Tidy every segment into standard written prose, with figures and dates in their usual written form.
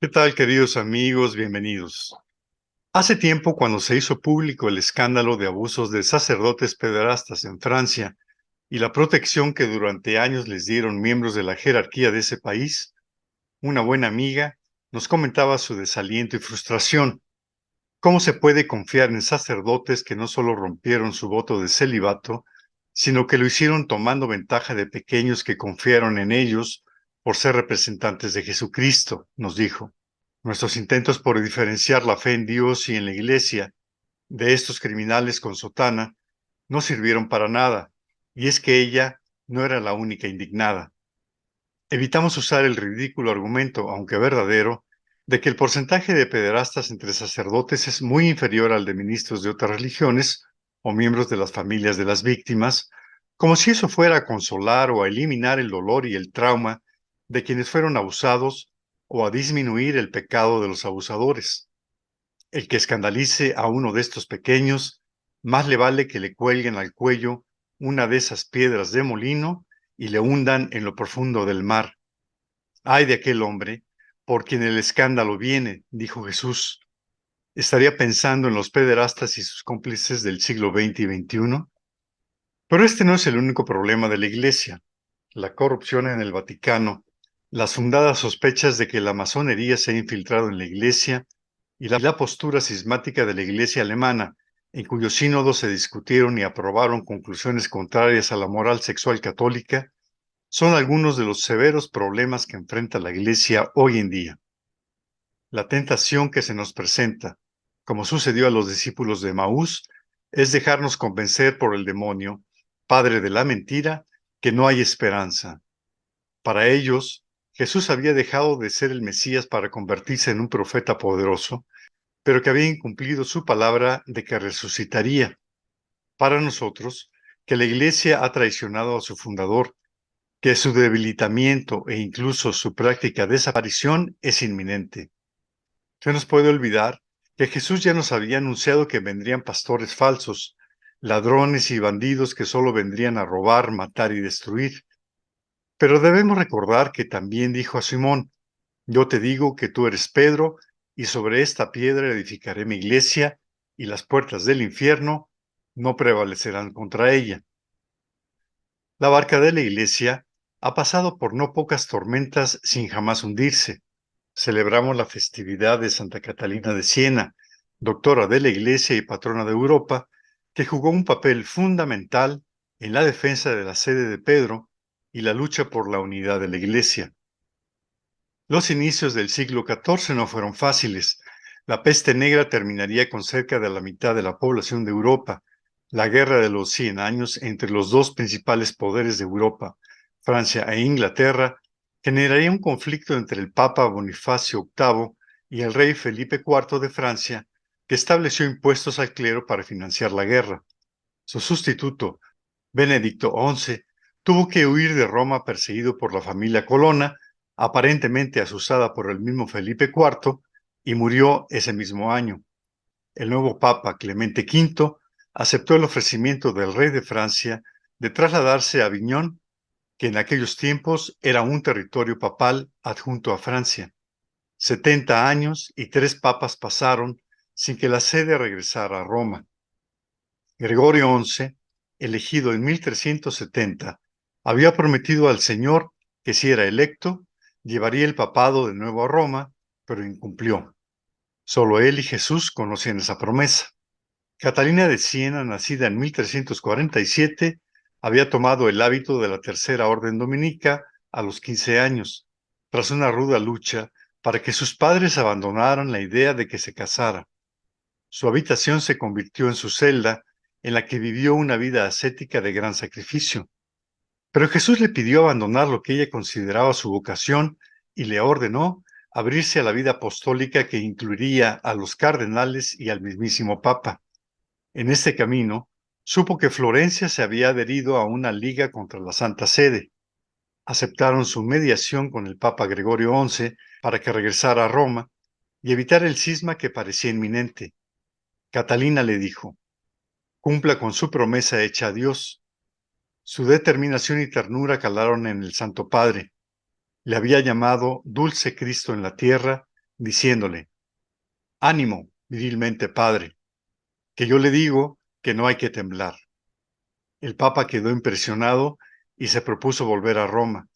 ¿Qué tal, queridos amigos? Bienvenidos. Hace tiempo, cuando se hizo público el escándalo de abusos de sacerdotes pederastas en Francia y la protección que durante años les dieron miembros de la jerarquía de ese país, una buena amiga nos comentaba su desaliento y frustración. ¿Cómo se puede confiar en sacerdotes que no solo rompieron su voto de celibato, sino que lo hicieron tomando ventaja de pequeños que confiaron en ellos por ser representantes de Jesucristo? Nos dijo. Nuestros intentos por diferenciar la fe en Dios y en la Iglesia de estos criminales con sotana no sirvieron para nada, y es que ella no era la única indignada. Evitamos usar el ridículo argumento, aunque verdadero, de que el porcentaje de pederastas entre sacerdotes es muy inferior al de ministros de otras religiones o miembros de las familias de las víctimas, como si eso fuera a consolar o a eliminar el dolor y el trauma de quienes fueron abusados o a disminuir el pecado de los abusadores. El que escandalice a uno de estos pequeños, más le vale que le cuelguen al cuello una de esas piedras de molino y le hundan en lo profundo del mar. Ay de aquel hombre por quien el escándalo viene, dijo Jesús. ¿Estaría pensando en los pederastas y sus cómplices del siglo XX y XXI? Pero este no es el único problema de la Iglesia. La corrupción en el Vaticano, las fundadas sospechas de que la masonería se ha infiltrado en la Iglesia y la postura cismática de la Iglesia alemana, en cuyo sínodo se discutieron y aprobaron conclusiones contrarias a la moral sexual católica, son algunos de los severos problemas que enfrenta la Iglesia hoy en día. La tentación que se nos presenta, como sucedió a los discípulos de Maús, es dejarnos convencer por el demonio, padre de la mentira, que no hay esperanza. Para ellos, Jesús había dejado de ser el Mesías para convertirse en un profeta poderoso, pero que había incumplido su palabra de que resucitaría. Para nosotros, que la Iglesia ha traicionado a su fundador, que su debilitamiento e incluso su práctica desaparición es inminente. Se nos puede olvidar que Jesús ya nos había anunciado que vendrían pastores falsos, ladrones y bandidos que solo vendrían a robar, matar y destruir. Pero debemos recordar que también dijo a Simón: yo te digo que tú eres Pedro, y sobre esta piedra edificaré mi iglesia, y las puertas del infierno no prevalecerán contra ella. La barca de la iglesia ha pasado por no pocas tormentas sin jamás hundirse. Celebramos la festividad de Santa Catalina de Siena, doctora de la Iglesia y patrona de Europa, que jugó un papel fundamental en la defensa de la sede de Pedro y la lucha por la unidad de la Iglesia. Los inicios del siglo XIV no fueron fáciles. La peste negra terminaría con cerca de la mitad de la población de Europa. La Guerra de los 100 años entre los dos principales poderes de Europa, Francia e Inglaterra, generaría un conflicto entre el Papa Bonifacio VIII y el rey Felipe IV de Francia, que estableció impuestos al clero para financiar la guerra. Su sustituto, Benedicto XI, tuvo que huir de Roma perseguido por la familia Colonna, aparentemente asusada por el mismo Felipe IV, y murió ese mismo año. El nuevo Papa Clemente V aceptó el ofrecimiento del rey de Francia de trasladarse a Aviñón, que en aquellos tiempos era un territorio papal adjunto a Francia. 70 años y 3 papas pasaron sin que la sede regresara a Roma. Gregorio XI, elegido en 1370, había prometido al Señor que si era electo, llevaría el papado de nuevo a Roma, pero incumplió. Solo él y Jesús conocían esa promesa. Catalina de Siena, nacida en 1347, había tomado el hábito de la Tercera Orden Dominica a los 15 años, tras una ruda lucha para que sus padres abandonaran la idea de que se casara. Su habitación se convirtió en su celda, en la que vivió una vida ascética de gran sacrificio. Pero Jesús le pidió abandonar lo que ella consideraba su vocación y le ordenó abrirse a la vida apostólica que incluiría a los cardenales y al mismísimo Papa. En este camino, supo que Florencia se había adherido a una liga contra la Santa Sede. Aceptaron su mediación con el Papa Gregorio XI para que regresara a Roma y evitar el cisma que parecía inminente. Catalina le dijo: cumpla con su promesa hecha a Dios. Su determinación y ternura calaron en el Santo Padre. Le había llamado dulce Cristo en la tierra diciéndole: «Ánimo, virilmente padre, que yo le digo que no hay que temblar». El Papa quedó impresionado y se propuso volver a Roma.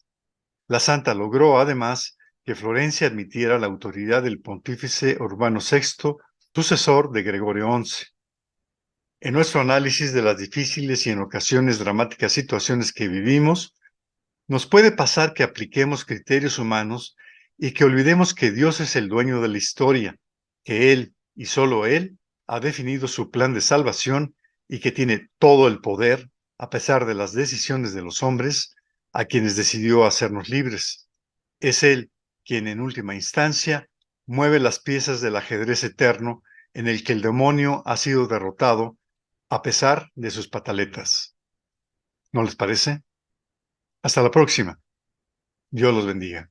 La santa logró, además, que Florencia admitiera la autoridad del pontífice Urbano VI, sucesor de Gregorio XI. En nuestro análisis de las difíciles y en ocasiones dramáticas situaciones que vivimos, nos puede pasar que apliquemos criterios humanos y que olvidemos que Dios es el dueño de la historia, que Él y solo Él ha definido su plan de salvación y que tiene todo el poder, a pesar de las decisiones de los hombres, a quienes decidió hacernos libres. Es Él quien en última instancia mueve las piezas del ajedrez eterno en el que el demonio ha sido derrotado a pesar de sus pataletas. ¿No les parece? Hasta la próxima. Dios los bendiga.